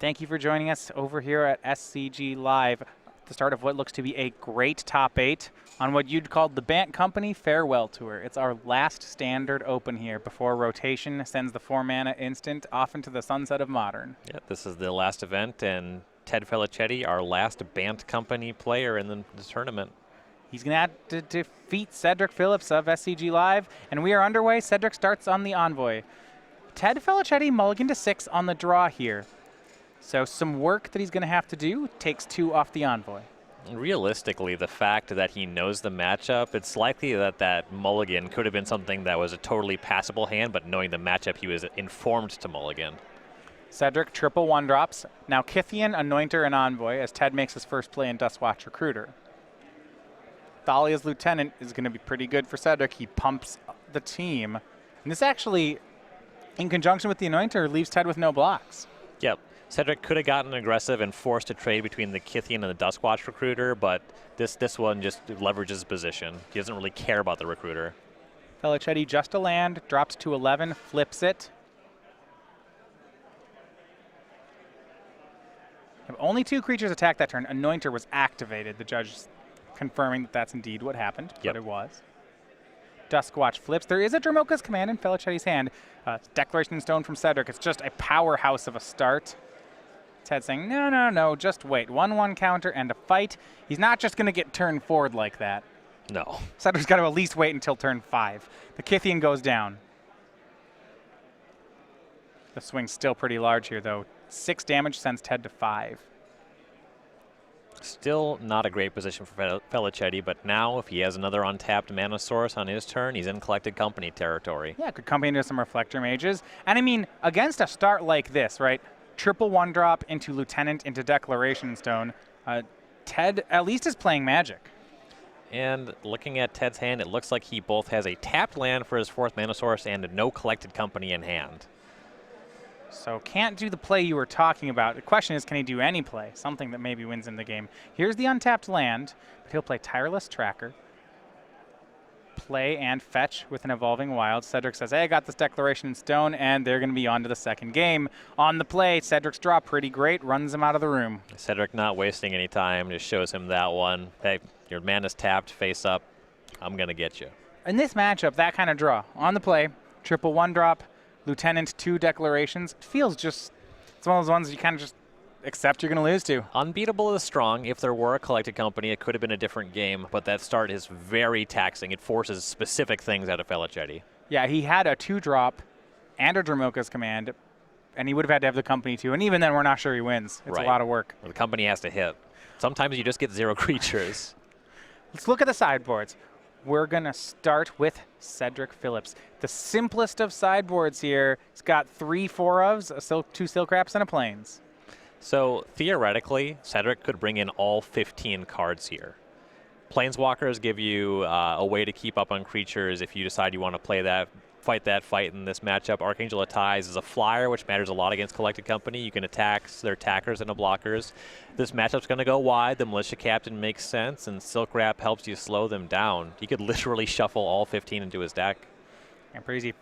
Thank you for joining us over here at SCG Live, the start of what looks to be a great top 8 on what you'd call the Bant Company Farewell Tour. It's our last standard open here before rotation sends the 4-mana instant off into the sunset of Modern. Yeah, this is the last event, and Ted Felicetti, our last Bant Company player in the tournament. He's going to have to defeat Cedric Phillips of SCG Live, and we are underway. Cedric starts on the Envoy. Ted Felicetti mulligan to 6 on the draw here. So some work that he's going to have to do takes 2 off the Envoy. Realistically, the fact that he knows the matchup, it's likely that that mulligan could have been something that was a totally passable hand, but knowing the matchup, he was informed to mulligan. Cedric triple 1-drops. Now Kythian, Anointer, and Envoy as Ted makes his first play in Dustwatch Recruiter. Thalia's Lieutenant is going to be pretty good for Cedric. He pumps the team. And this actually, in conjunction with the Anointer, leaves Ted with no blocks. Yep. Cedric could have gotten aggressive and forced a trade between the Kythian and the Duskwatch Recruiter, but this one just leverages his position. He doesn't really care about the Recruiter. Felicetti just a land, drops to 11, flips it. If only 2 creatures attacked that turn. Anointer was activated. The judge confirming that that's indeed what happened, but it was. Duskwatch flips. There is a Dromoka's Command in Felicetti's hand. Declaration in Stone from Cedric. It's just a powerhouse of a start. Ted saying, no, just wait. 1/1 counter and a fight. He's not just going to get turn forward like that. No. Cedric's got to at least wait until turn 5. The Kythian goes down. The swing's still pretty large here, though. 6 damage sends Ted to 5. Still not a great position for Felicetti, but now if he has another untapped mana source on his turn, he's in Collected Company territory. Yeah, could come into some Reflector Mages. And I mean, against a start like this, right? Triple 1-drop into Lieutenant into Declaration Stone. Ted at least is playing Magic. And looking at Ted's hand, it looks like he both has a tapped land for his 4th mana source and no Collected Company in hand. So can't do the play you were talking about. The question is, can he do any play? Something that maybe wins in the game. Here's the untapped land, but he'll play Tireless Tracker. Play and fetch with an Evolving Wild. Cedric says, hey, I got this Declaration in Stone, and they're going to be on to the second game. On the play, Cedric's draw pretty great, runs him out of the room. Cedric not wasting any time, just shows him that one. Hey, your mana's tapped, face up, I'm going to get you. In this matchup, that kind of draw. On the play, triple 1-drop, Lieutenant, 2 declarations. It feels just, it's one of those ones you kind of just accept you're going to lose to. Unbeatable is strong. If there were a Collected Company, it could have been a different game, but that start is very taxing. It forces specific things out of Felicetti. Yeah, he had a 2-drop and a Dromoka's Command, and he would have had to have the Company too, and even then we're not sure he wins. It's a lot of work. Well, the Company has to hit. Sometimes you just get 0 creatures. Let's look at the sideboards. We're going to start with Cedric Phillips. The simplest of sideboards here. He's got 3 4-ofs, 2 Silk Wraps, and a Plains. So theoretically, Cedric could bring in all 15 cards here. Planeswalkers give you a way to keep up on creatures if you decide you want to play that fight in this matchup. Archangel of Ties is a flyer, which matters a lot against Collected Company. You can attack their attackers and the blockers. This matchup's going to go wide. The Militia Captain makes sense, and Silk Wrap helps you slow them down. He could literally shuffle all 15 into his deck. And pretty easy.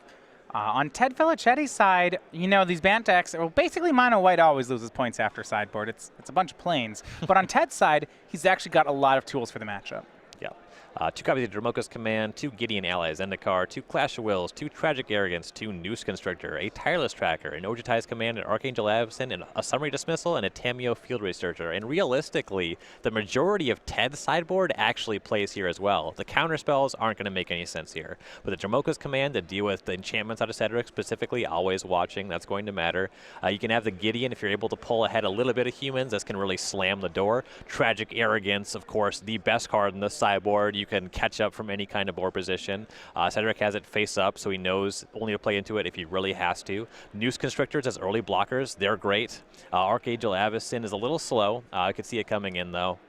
On Ted Felicetti's side, you know, these Bant decks, well, basically mono white always loses points after sideboard. It's a bunch of planes. But on Ted's side, he's actually got a lot of tools for the matchup. Yeah. 2 copies of Dromoka's Command, 2 Gideon Allies Zendikar, 2 Clash of Wills, 2 Tragic Arrogance, 2 Noose Constrictor, a Tireless Tracker, an Ojutai's Command, an Archangel Avacyn, and a Summary Dismissal, and a Tameo Field Researcher. And realistically, the majority of Ted's sideboard actually plays here as well. The counter spells aren't going to make any sense here. But the Dromoka's Command to deal with the enchantments out of Cedric, specifically always watching, that's going to matter. You can have the Gideon if you're able to pull ahead a little bit of humans. This can really slam the door. Tragic Arrogance, of course, the best card in the sideboard. You can catch up from any kind of board position. Cedric has it face up, so he knows only to play into it if he really has to. Noose Constrictors as early blockers, they're great. Archangel Avacyn is a little slow. I could see it coming in, though.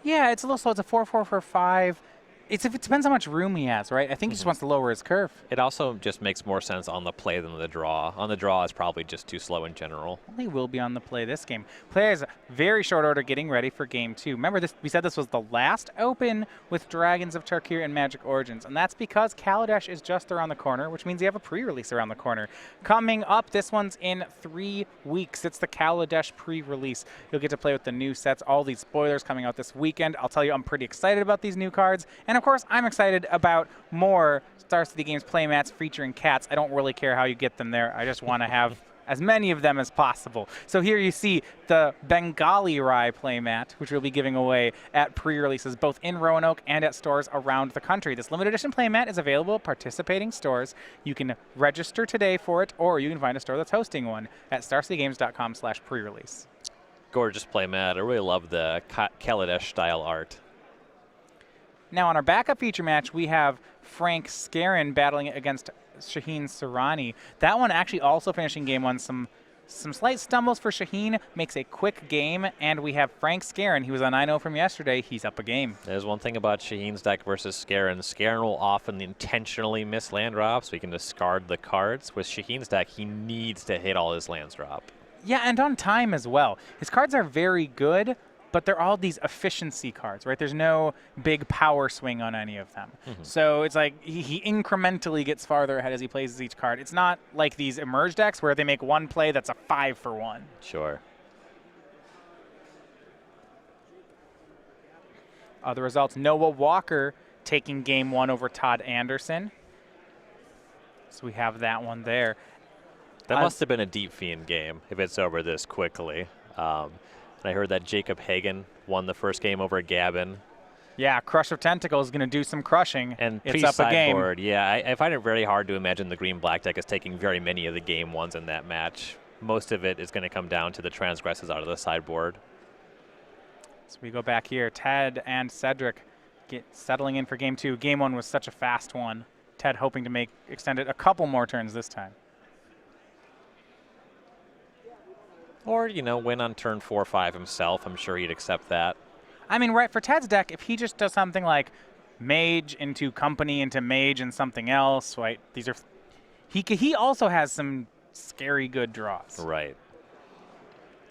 Yeah, it's a little slow. It's a 4/4 for 5. It depends how much room he has, right? I think he just wants to lower his curve. It also just makes more sense on the play than the draw. On the draw, it's probably just too slow in general. Well, he will be on the play this game. Players very short order getting ready for game 2. Remember, we said this was the last open with Dragons of Tarkir and Magic Origins, and that's because Kaladesh is just around the corner, which means you have a pre-release around the corner. Coming up, this one's in 3 weeks. It's the Kaladesh pre-release. You'll get to play with the new sets, all these spoilers coming out this weekend. I'll tell you, I'm pretty excited about these new cards, and of course, I'm excited about more Star City Games playmats featuring cats. I don't really care how you get them there. I just want to have as many of them as possible. So here you see the Bengali Rye playmat, which we'll be giving away at pre-releases both in Roanoke and at stores around the country. This limited edition playmat is available at participating stores. You can register today for it, or you can find a store that's hosting one at starcitygames.com/pre-release. Gorgeous playmat. I really love the Kaladesh style art. Now, on our backup feature match, we have Frank Scarron battling against Shaheen Sarani. That one actually also finishing game 1. Some slight stumbles for Shaheen, makes a quick game, and we have Frank Scarron. He was on 9-0 from yesterday. He's up a game. There's one thing about Shaheen's deck versus Scarron. Scarron will often intentionally miss land drops, so he can discard the cards. With Shaheen's deck, he needs to hit all his lands drop. Yeah, and on time as well. His cards are very good, but they're all these efficiency cards, right? There's no big power swing on any of them. So it's like he incrementally gets farther ahead as he plays each card. It's not like these Emerge decks where they make one play that's a 5-for-1. Sure. Other results, Noah Walker taking game 1 over Todd Anderson. So we have that one there. That must have been a Deep Fiend game if it's over this quickly. And I heard that Jacob Hagan won the first game over Gavin. Yeah, Crush of Tentacles is going to do some crushing. And it's up a game. Yeah, I find it very hard to imagine the green-black deck is taking very many of the game 1s in that match. Most of it is going to come down to the transgresses out of the sideboard. So we go back here. Ted and Cedric settling in for game 2. Game 1 was such a fast one. Ted hoping to extend it a couple more turns this time. Or, win on turn 4 or 5 himself. I'm sure he'd accept that. I mean, right, for Ted's deck, if he just does something like Mage into Company into Mage and something else, right, he also has some scary good draws. Right.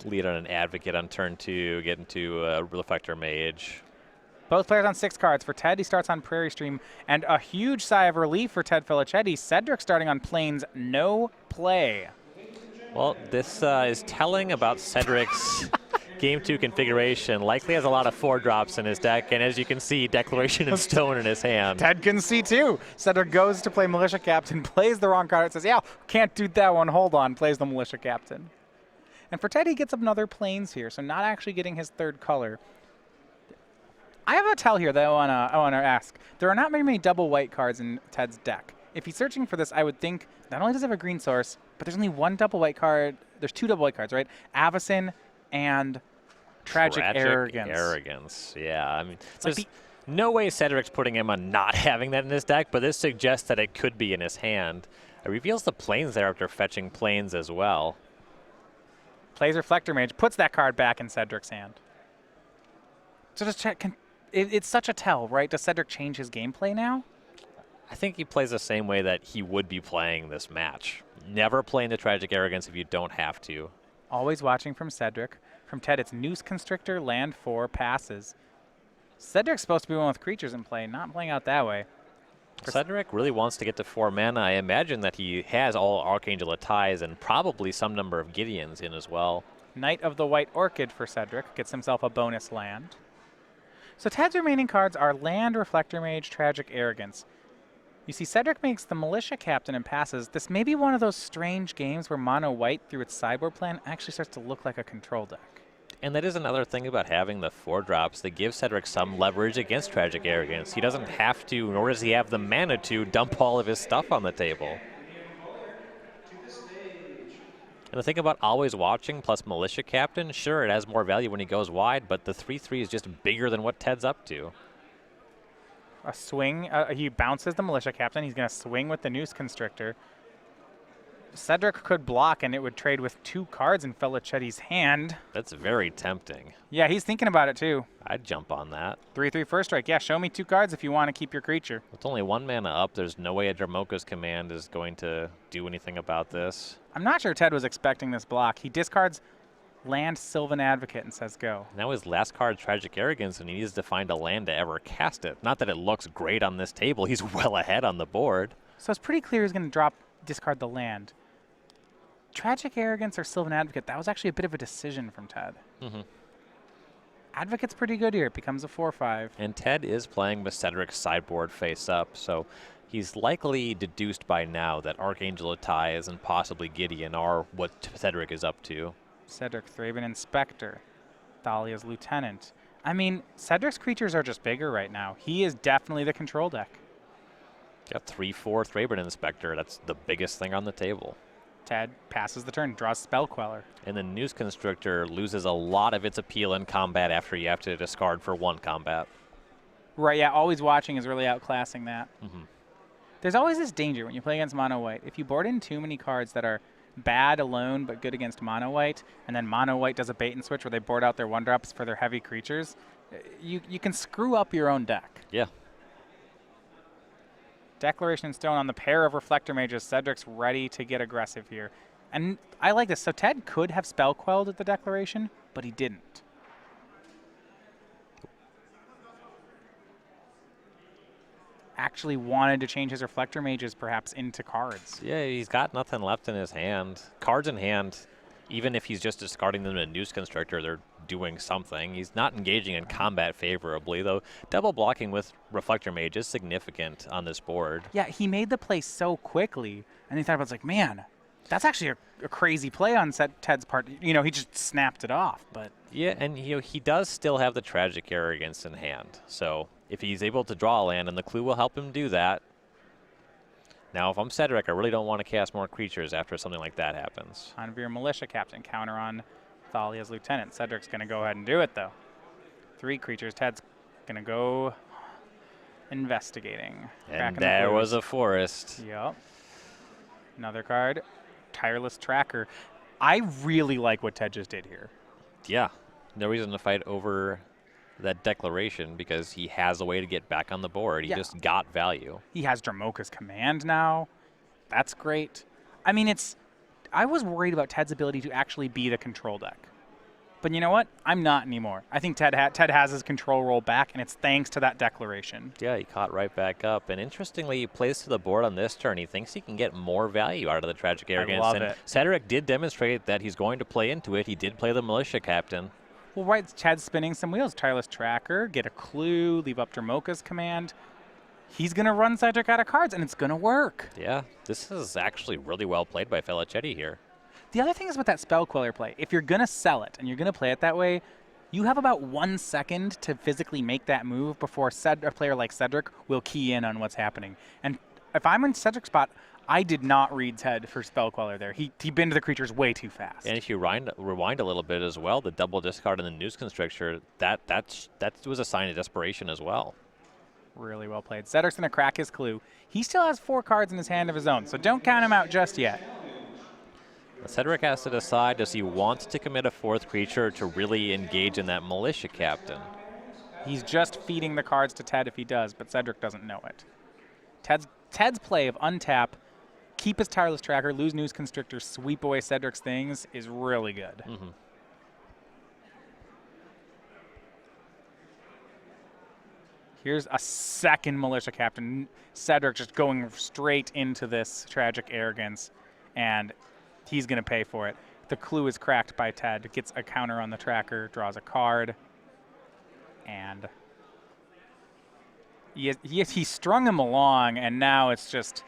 Lead on an Advocate on turn 2, get into a Reflector Mage. Both players on 6 cards. For Ted, he starts on Prairie Stream, and a huge sigh of relief for Ted Felicetti. Cedric starting on Plains, no play. Well, this is telling about Cedric's Game 2 configuration. Likely has a lot of 4-drops in his deck, and as you can see, Declaration in Stone in his hand. Ted can see too. Cedric goes to play Militia Captain, plays the wrong card. It says, yeah, can't do that one. Hold on, plays the Militia Captain. And for Ted, he gets another Plains here, so not actually getting his 3rd color. I have a tell here that I wanna ask. There are not very many double white cards in Ted's deck. If he's searching for this, I would think not only does he have a green source, but there's only one double white card. There's 2 double white cards, right? Avacyn and Tragic Arrogance. Yeah, I mean, there's no way Cedric's putting him on not having that in his deck, but this suggests that it could be in his hand. It reveals the Plains there after fetching Plains as well. Plays Reflector Mage, puts that card back in Cedric's hand. So just check. It's such a tell, right? Does Cedric change his gameplay now? I think he plays the same way that he would be playing this match. Never playing the Tragic Arrogance if you don't have to. Always watching from Cedric. From Ted, it's Noose Constrictor, land 4, passes. Cedric's supposed to be one with creatures in play, not playing out that way. Cedric really wants to get to 4 mana. I imagine that he has all Archangel of Ties and probably some number of Gideons in as well. Knight of the White Orchid for Cedric. Gets himself a bonus land. So Ted's remaining cards are Land, Reflector Mage, Tragic Arrogance. You see, Cedric makes the Militia Captain and passes. This may be one of those strange games where mono white, through its sideboard plan, actually starts to look like a control deck. And that is another thing about having the 4-drops that gives Cedric some leverage against Tragic Arrogance. He doesn't have to, nor does he have the mana to, dump all of his stuff on the table. And the thing about always watching plus Militia Captain, sure, it has more value when he goes wide, but the 3/3 is just bigger than what Ted's up to. A swing, he bounces the Militia Captain. He's going to swing with the Noose Constrictor. Cedric could block, and it would trade with 2 cards in Felicetti's hand. That's very tempting. Yeah, he's thinking about it, too. I'd jump on that. 3/3 first strike. Yeah, show me 2 cards if you want to keep your creature. It's only 1 mana up. There's no way a Dromoka's Command is going to do anything about this. I'm not sure Ted was expecting this block. He discards land Sylvan Advocate and says go. Now his last card, Tragic Arrogance, and he needs to find a land to ever cast it. Not that it looks great on this table. He's well ahead on the board. So it's pretty clear he's going to discard the land. Tragic Arrogance or Sylvan Advocate, that was actually a bit of a decision from Ted. Advocate's pretty good here. It becomes a 4/5. And Ted is playing with Cedric's sideboard face up, so he's likely deduced by now that Archangel Attais and possibly Gideon are what Cedric is up to. Cedric, Thraben Inspector, Thalia's Lieutenant. I mean, Cedric's creatures are just bigger right now. He is definitely the control deck. Got 3/4 Thraben Inspector. That's the biggest thing on the table. Ted passes the turn, draws Spell Queller. And the Noose Constrictor loses a lot of its appeal in combat after you have to discard for 1 combat. Right, yeah, always watching is really outclassing that. There's always this danger when you play against mono white. If you board in too many cards that are bad alone but good against mono white, and then mono white does a bait and switch where they board out their 1-drops for their heavy creatures, you can screw up your own deck. Yeah. Declaration Stone on the pair of Reflector Mages. Cedric's ready to get aggressive here. And I like this. So Ted could have Spell Quelled at the Declaration, but he didn't. Actually wanted to change his Reflector Mages perhaps into cards. Yeah, he's got nothing left in his hand. Cards in hand, even if he's just discarding them in a Noose Constructor, they're doing something. He's not engaging in combat favorably, though double blocking with Reflector Mage is significant on this board. Yeah, he made the play so quickly, and he thought about it, like, man, that's actually a crazy play on Ted's part. You know, he just snapped it off. But yeah, and he does still have the Tragic Arrogance in hand. So if he's able to draw a land, and the clue will help him do that. Now, if I'm Cedric, I really don't want to cast more creatures after something like that happens. Hanvir Militia Captain, counter on Thalia's Lieutenant. Cedric's going to go ahead and do it, though. 3 creatures. Ted's going to go investigating. And there was a forest. Yep. Another card. Tireless Tracker. I really like what Ted just did here. Yeah. No reason to fight over that declaration because he has a way to get back on the board. He just got value. He has Dromoka's Command now. That's great. I mean, I was worried about Ted's ability to actually be the control deck. But you know what? I'm not anymore. I think Ted has his control role back, and it's thanks to that declaration. Yeah, he caught right back up. And interestingly, he plays to the board on this turn. He thinks he can get more value out of the Tragic Arrogance. I love and it. Cedric did demonstrate that he's going to play into it. He did play the Militia Captain. Well, right, Ted's spinning some wheels. Tireless Tracker, get a clue, leave up Dromoka's Command. He's going to run Cedric out of cards, and it's going to work. Yeah, this is actually really well played by Felicetti here. The other thing is with that Spell Queller play, if you're going to sell it and you're going to play it that way, you have about 1 second to physically make that move before a player like Cedric will key in on what's happening. And if I'm in Cedric's spot, I did not read Ted for Spell Queller there. He binned the creatures way too fast. And if you rewind a little bit as well, the double discard in the Noose Constrictor, that was a sign of desperation as well. Really well played. Cedric's going to crack his clue. He still has 4 cards in his hand of his own, so don't count him out just yet. Cedric has to decide, does he want to commit a 4th creature to really engage in that Militia Captain? He's just feeding the cards to Ted if he does, but Cedric doesn't know it. Ted's play of untap, keep his Tireless Tracker, lose Noose Constrictor, sweep away Cedric's things is really good. Here's a second Militia Captain. Cedric just going straight into this Tragic Arrogance, and he's going to pay for it. The clue is cracked by Ted. Gets a counter on the tracker, draws a card, and he strung him along, and now it's just,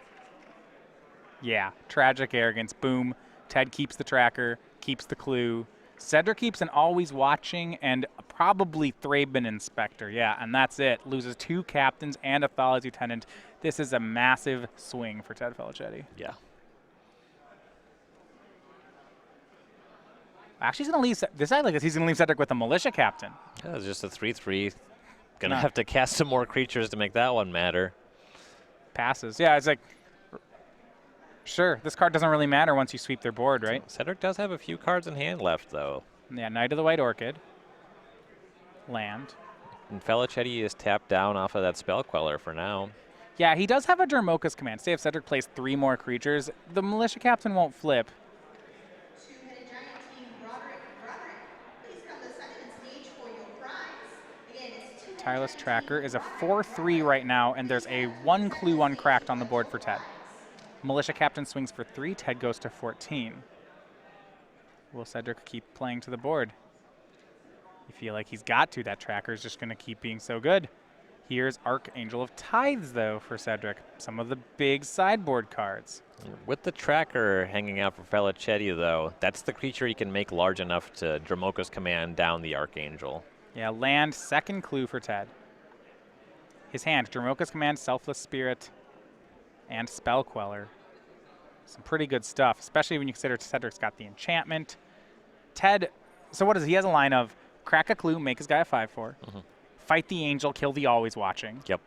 yeah, Tragic Arrogance, boom. Ted keeps the tracker, keeps the clue. Cedric keeps an Always Watching and probably Thraben Inspector, yeah, and that's it. Loses 2 captains and a Thalia's Lieutenant. This is a massive swing for Ted Felicetti. Yeah. Actually, he's going to leave. This I like this. He's going to leave Cedric with a Militia Captain. Yeah, it's just a 3/3. Gonna have to cast some more creatures to make that one matter. Passes. Yeah, it's like Sure, this card doesn't really matter once you sweep their board, right? Cedric does have a few cards in hand left, though. Yeah, Knight of the White Orchid. Land. And Felicetti is tapped down off of that Spell Queller for now. Yeah, he does have a Dermoka's Command. Say if Cedric plays 3 more creatures, the Militia Captain won't flip. Two-headed giant team, Roderick, please come to second and stage for your prize. Again, it's two-headed Tireless giant Tracker team, is a Roderick, 4-3 right now, and there's a 1 clue uncracked on the board for Ted. Militia Captain swings for 3, Ted goes to 14. Will Cedric keep playing to the board? You feel like he's got to. That tracker is just going to keep being so good. Here's Archangel of Tithes, though, for Cedric. Some of the big sideboard cards. With the tracker hanging out for Felicetti, though, that's the creature he can make large enough to Dromoka's Command down the Archangel. Yeah, land, second clue for Ted. His hand, Dromoka's Command, Selfless Spirit, and Spell Queller. Some pretty good stuff, especially when you consider Cedric's got the enchantment. Ted, so what is he? He has a line of crack a clue, make his guy a 5/4. Fight the angel, kill the always watching. Yep.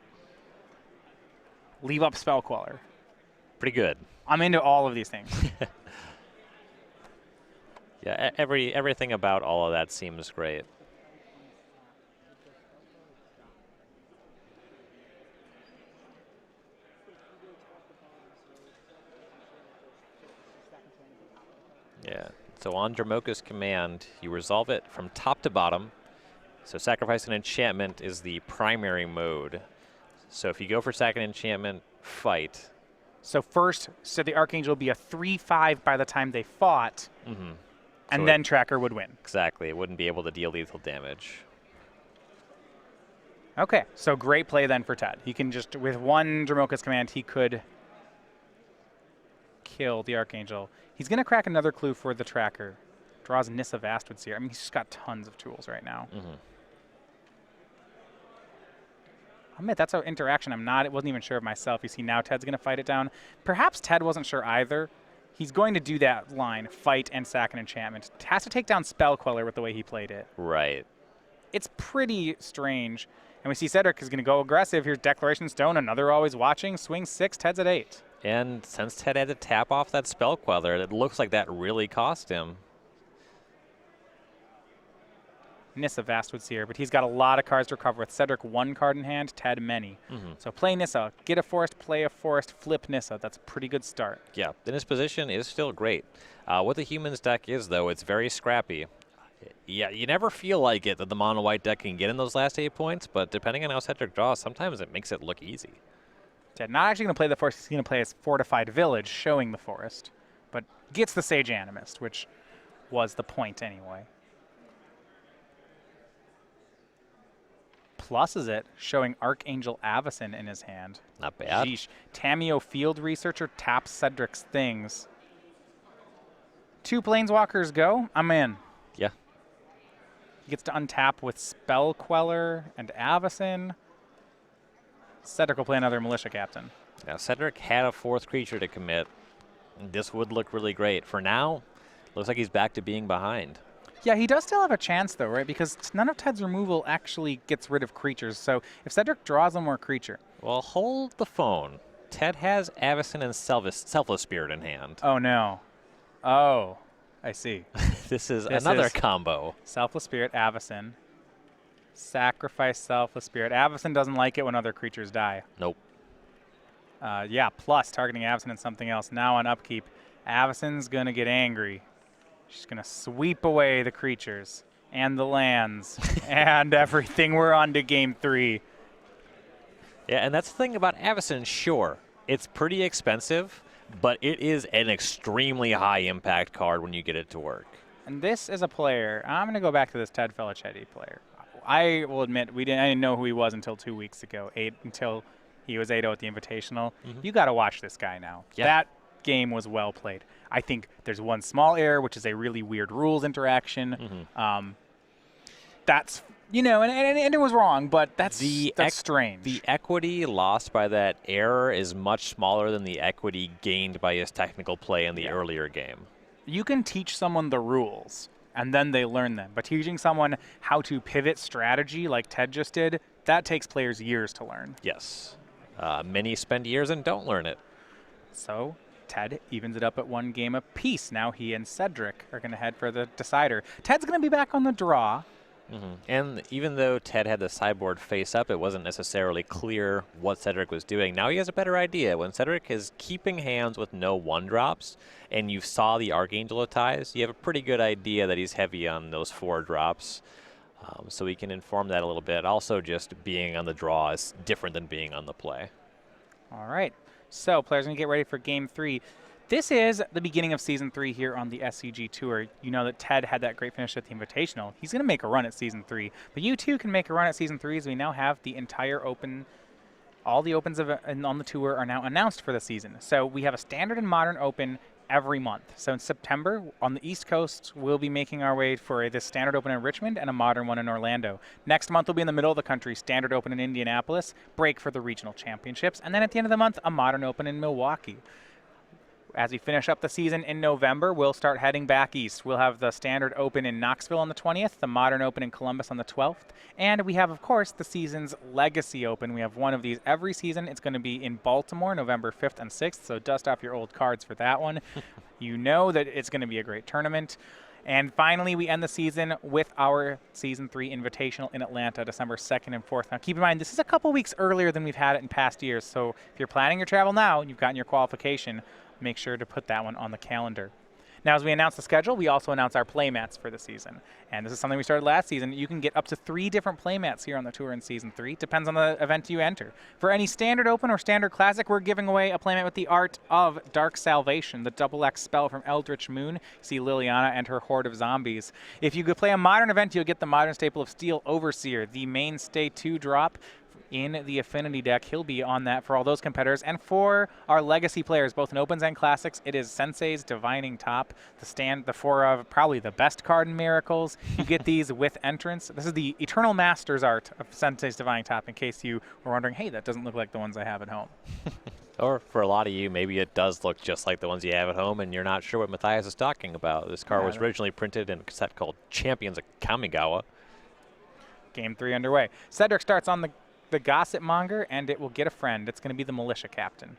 Leave up Spell Queller. Pretty good. I'm into all of these things. Yeah, everything about all of that seems great. Yeah, so on Dromoka's Command, you resolve it from top to bottom. So sacrifice an enchantment is the primary mode. So if you go for sack an enchantment, fight. So first, so the Archangel would be a 3/5 by the time they fought, and So then Tracker would win. Exactly, it wouldn't be able to deal lethal damage. Okay, so great play then for Ted. He can just, with one Dromoka's Command, he could kill the Archangel. He's going to crack another clue for the Tracker. Draws Nissa Vastwood Seer. I mean, he's just got tons of tools right now. I'll admit, that's an interaction I wasn't even sure of myself. You see, now Ted's going to fight it down. Perhaps Ted wasn't sure either. He's going to do that line, fight and sack an enchantment. Has to take down Spell Queller with the way he played it. Right. It's pretty strange. And we see Cedric is going to go aggressive. Here's Declaration Stone, another always watching. Swing 6, Ted's at 8. And since Ted had to tap off that Spell Queller, it looks like that really cost him. Nissa Vastwood Seer, but he's got a lot of cards to recover with. Cedric 1 card in hand, Ted many. So play Nissa, get a forest, play a forest, flip Nissa. That's a pretty good start. Yeah, then his position is still great. What the Humans deck is, though, it's very scrappy. Yeah, you never feel like it that the mono white deck can get in those last 8 points, but depending on how Cedric draws, sometimes it makes it look easy. Ted not actually going to play the forest, he's going to play his Fortified Village, showing the forest, but gets the Sage Animist, which was the point anyway. Pluses it, showing Archangel Avacyn in his hand. Not bad. Sheesh. Tameo Field Researcher taps Cedric's things. 2 Planeswalkers go. I'm in. Yeah. He gets to untap with Spell Queller and Avacyn. Cedric will play another Militia Captain. Now, Cedric had a 4th creature to commit. This would look really great. For now, looks like he's back to being behind. Yeah, he does still have a chance, though, right? Because none of Ted's removal actually gets rid of creatures. So if Cedric draws one more creature. Well, hold the phone. Ted has Avacyn and Selfless Spirit in hand. Oh, no. Oh, I see. This is another combo. Selfless Spirit, Avacyn. Sacrifice Selfless Spirit. Avacyn doesn't like it when other creatures die. Nope. Yeah, plus targeting Avacyn and something else. Now on upkeep, Avacyn's going to get angry. She's going to sweep away the creatures and the lands and everything. We're on to game 3. Yeah, and that's the thing about Avacyn, sure. It's pretty expensive, but it is an extremely high impact card when you get it to work. And this is a player. I'm going to go back to this Ted Felicetti player. I will admit, I didn't know who he was until 2 weeks ago, until he was 8-0 at the Invitational. You got to watch this guy now. Yeah. That game was well played. I think there's one small error, which is a really weird rules interaction. That's, you know, and it was wrong, but that's strange. The equity lost by that error is much smaller than the equity gained by his technical play in the earlier game. You can teach someone the rules, and then they learn them. But teaching someone how to pivot strategy like Ted just did, that takes players years to learn. Yes. Many spend years and don't learn it. So Ted evens it up at 1 game apiece. Now he and Cedric are going to head for the decider. Ted's going to be back on the draw. And even though Ted had the sideboard face up, it wasn't necessarily clear what Cedric was doing. Now he has a better idea. When Cedric is keeping hands with no 1-drops, and you saw the Archangel ties, you have a pretty good idea that he's heavy on those 4 drops. So we can inform that a little bit. Also, just being on the draw is different than being on the play. All right. So players going to get ready for Game 3. This is the beginning of Season 3 here on the SCG Tour. You know that Ted had that great finish at the Invitational. He's going to make a run at Season 3. But you too can make a run at Season 3 as we now have the entire Open. All the Opens on the Tour are now announced for the season. So we have a Standard and Modern Open every month. So in September, on the East Coast, we'll be making our way for this Standard Open in Richmond and a Modern one in Orlando. Next month, we'll be in the middle of the country, Standard Open in Indianapolis, break for the regional championships, and then at the end of the month, a Modern Open in Milwaukee. As we finish up the season in November, we'll start heading back east. We'll have the Standard Open in Knoxville on the 20th, the Modern Open in Columbus on the 12th, and we have, of course, the season's Legacy Open. We have one of these every season. It's going to be in Baltimore, November 5th and 6th, so dust off your old cards for that one. You know that it's going to be a great tournament. And finally, we end the season with our Season 3 Invitational in Atlanta, December 2nd and 4th. Now, keep in mind, this is a couple weeks earlier than we've had it in past years, so if you're planning your travel now and you've gotten your qualification, make sure to put that one on the calendar. Now, as we announce the schedule, we also announce our playmats for the season. And this is something we started last season. You can get up to 3 different playmats here on the tour in Season 3. Depends on the event you enter. For any Standard Open or Standard Classic, we're giving away a playmat with the Art of Dark Salvation, the XX spell from Eldritch Moon. See Liliana and her horde of zombies. If you could play a Modern event, you'll get the Modern staple of Steel Overseer, the mainstay 2-drop. In the Affinity deck, he'll be on that for all those competitors. And for our Legacy players, both in Opens and Classics, it is Sensei's Divining Top, the 4 of probably the best card in Miracles. You get these with entrance. This is the Eternal Master's art of Sensei's Divining Top, in case you were wondering, hey, that doesn't look like the ones I have at home. Or for a lot of you, maybe it does look just like the ones you have at home, and you're not sure what Matthias is talking about. This card was originally printed in a set called Champions of Kamigawa. Game 3 underway. Cedric starts on the Gossip Monger, and it will get a friend. It's going to be the Militia Captain.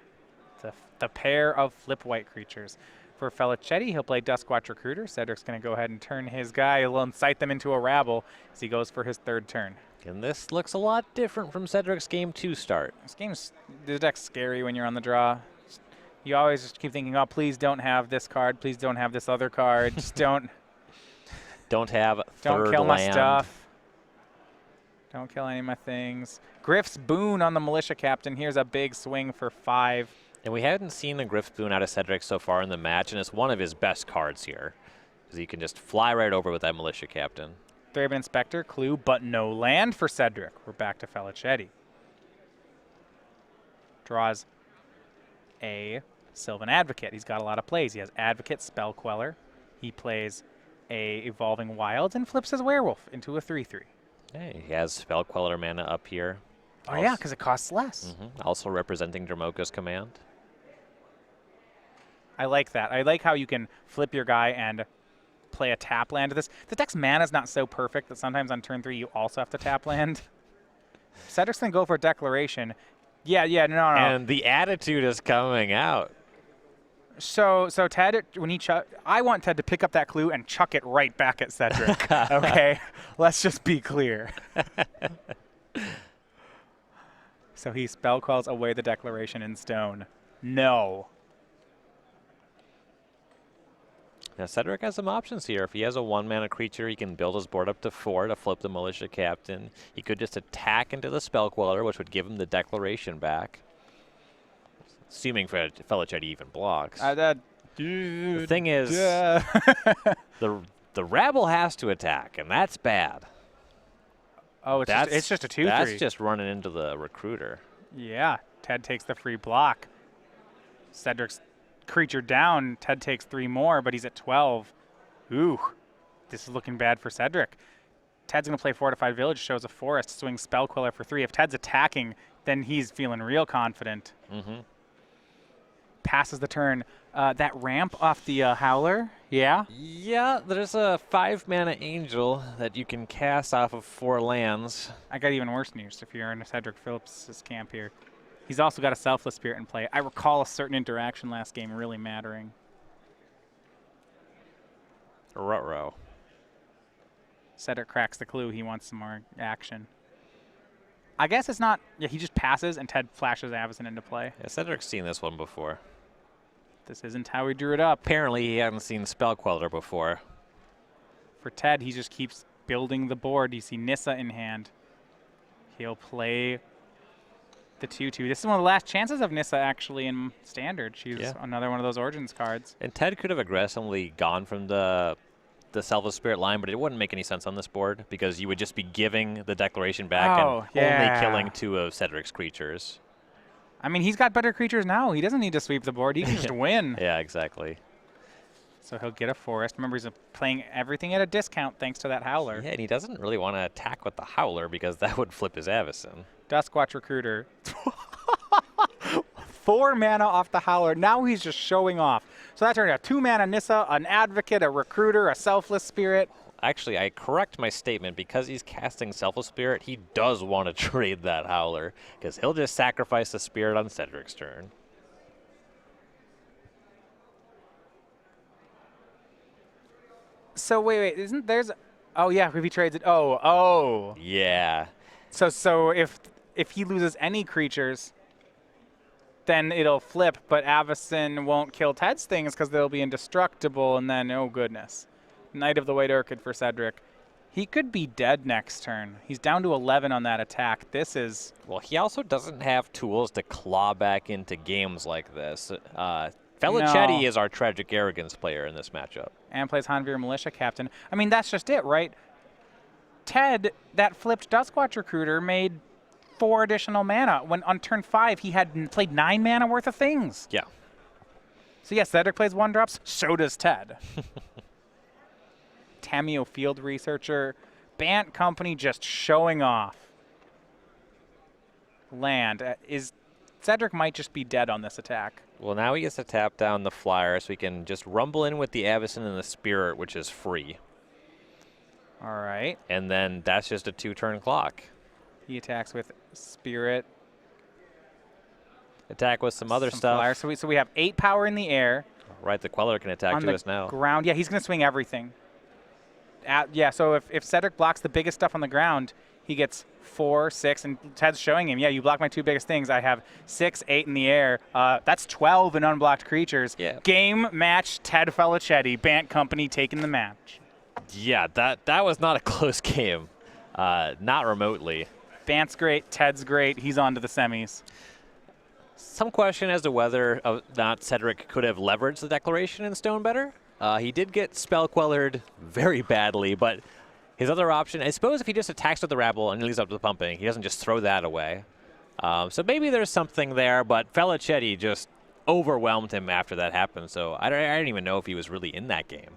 The pair of flip white creatures. For Felicetti, he'll play Duskwatch Recruiter. Cedric's going to go ahead and turn his guy. He'll incite them into a rabble as he goes for his 3rd turn. And this looks a lot different from Cedric's Game 2 start. This deck's scary when you're on the draw. You always just keep thinking, oh, please don't have this card. Please don't have this other card. Just don't. Don't have Don't third kill my land. stuff. Don't kill any of my things. Griff's Boon on the Militia Captain. Here's a big swing for 5. And we haven't seen a Griff's Boon out of Cedric so far in the match, and it's one of his best cards here, because he can just fly right over with that Militia Captain. Thraben Inspector, clue, but no land for Cedric. We're back to Felicetti. Draws a Sylvan Advocate. He's got a lot of plays. He has Advocate, Spell Queller. He plays a Evolving Wilds and flips his Werewolf into a 3/3. Hey, he has Spell Queller mana up here. Oh, yeah, because it costs less. Also representing Dromoka's command. I like that. I like how you can flip your guy and play a tap land to this. The deck's mana is not so perfect that sometimes on turn 3 you also have to tap land. Cedric's going to go for a Declaration. Yeah, no. And the attitude is coming out. So Ted, when I want Ted to pick up that clue and chuck it right back at Cedric. Okay, let's just be clear. So he spell quells away the Declaration in stone. No. Now Cedric has some options here. If he has a 1-mana creature, he can build his board up to 4 to flip the Militia Captain. He could just attack into the Spell Queller, which would give him the Declaration back. Assuming Felicetti even blocks. The thing is, the Rabble has to attack, and that's bad. Oh, it's just a 2/3. That's just running into the Recruiter. Yeah, Ted takes the free block. Cedric's creature down. Ted takes 3 more, but he's at 12. Ooh, this is looking bad for Cedric. Ted's going to play Fortified Village, shows a forest, swings Spell Queller for 3. If Ted's attacking, then he's feeling real confident. Passes the turn. That ramp off the Howler, yeah? Yeah, there's a 5-mana Angel that you can cast off of 4 lands. I got even worse news if you're in Cedric Phillips' camp here. He's also got a Selfless Spirit in play. I recall a certain interaction last game really mattering. Ruh-roh. Cedric cracks the clue. He wants some more action. I guess it's not. Yeah, he just passes, and Ted flashes Avacyn into play. Yeah, Cedric's seen this one before. This isn't how he drew it up. Apparently, he hasn't seen Spell Queller before. For Ted, he just keeps building the board. You see Nissa in hand. He'll play the 2/2. This is one of the last chances of Nissa actually in Standard. She's another one of those Origins cards. And Ted could have aggressively gone from the Selfless Spirit line, but it wouldn't make any sense on this board because you would just be giving the Declaration back and only killing 2 of Cedric's creatures. I mean, he's got better creatures now. He doesn't need to sweep the board. He can just win. Yeah, exactly. So he'll get a forest. Remember, he's playing everything at a discount thanks to that Howler. Yeah, and he doesn't really want to attack with the Howler because that would flip his Avacyn. Duskwatch Recruiter. 4 mana off the Howler. Now he's just showing off. So that turned out 2 mana Nissa, an Advocate, a Recruiter, a Selfless Spirit. Actually, I correct my statement. Because he's casting Selfless Spirit, he does want to trade that Howler because he'll just sacrifice the Spirit on Cedric's turn. So wait, isn't there's? Oh yeah, if he trades it. Oh. Yeah. So if he loses any creatures, then it'll flip. But Avacyn won't kill Ted's things because they'll be indestructible. And then oh goodness, Knight of the White Orchid for Cedric. He could be dead next turn. He's down to 11 on that attack. This is. Well, he also doesn't have tools to claw back into games like this. Felicetti is our Tragic Arrogance player in this matchup. And plays Hanvir Militia Captain. I mean, that's just it, right? Ted, that flipped Duskwatch Recruiter, made 4 additional mana. When on turn 5, he had played 9 mana worth of things. Yeah. So yes, Cedric plays 1-drops. So does Ted. Tameo Field Researcher. Bant Company just showing off. Land. Cedric might just be dead on this attack. Well, now he gets to tap down the flyer so he can just rumble in with the Avacyn and the Spirit, which is free. All right. And then that's just a 2-turn clock. He attacks with Spirit. Attack with some other stuff. Flyer. So we have 8 power in the air. Right, the Queller can attack to us now. Ground. Yeah, he's going to swing everything. So if Cedric blocks the biggest stuff on the ground, he gets 4, 6, and Ted's showing him, yeah, you block my 2 biggest things. I have 6, 8 in the air. That's 12 in unblocked creatures. Yeah. Game, match, Ted Felicetti, Bant Company taking the match. Yeah, that was not a close game. Not remotely. Bant's great, Ted's great. He's on to the semis. Some question as to whether or not Cedric could have leveraged the Declaration in Stone better. He did get Spell Quellered very badly, but his other option, I suppose if he just attacks with the Rabble and leaves up to the pumping, he doesn't just throw that away. So maybe there's something there, but Felicetti just overwhelmed him after that happened, so I don't even know if he was really in that game.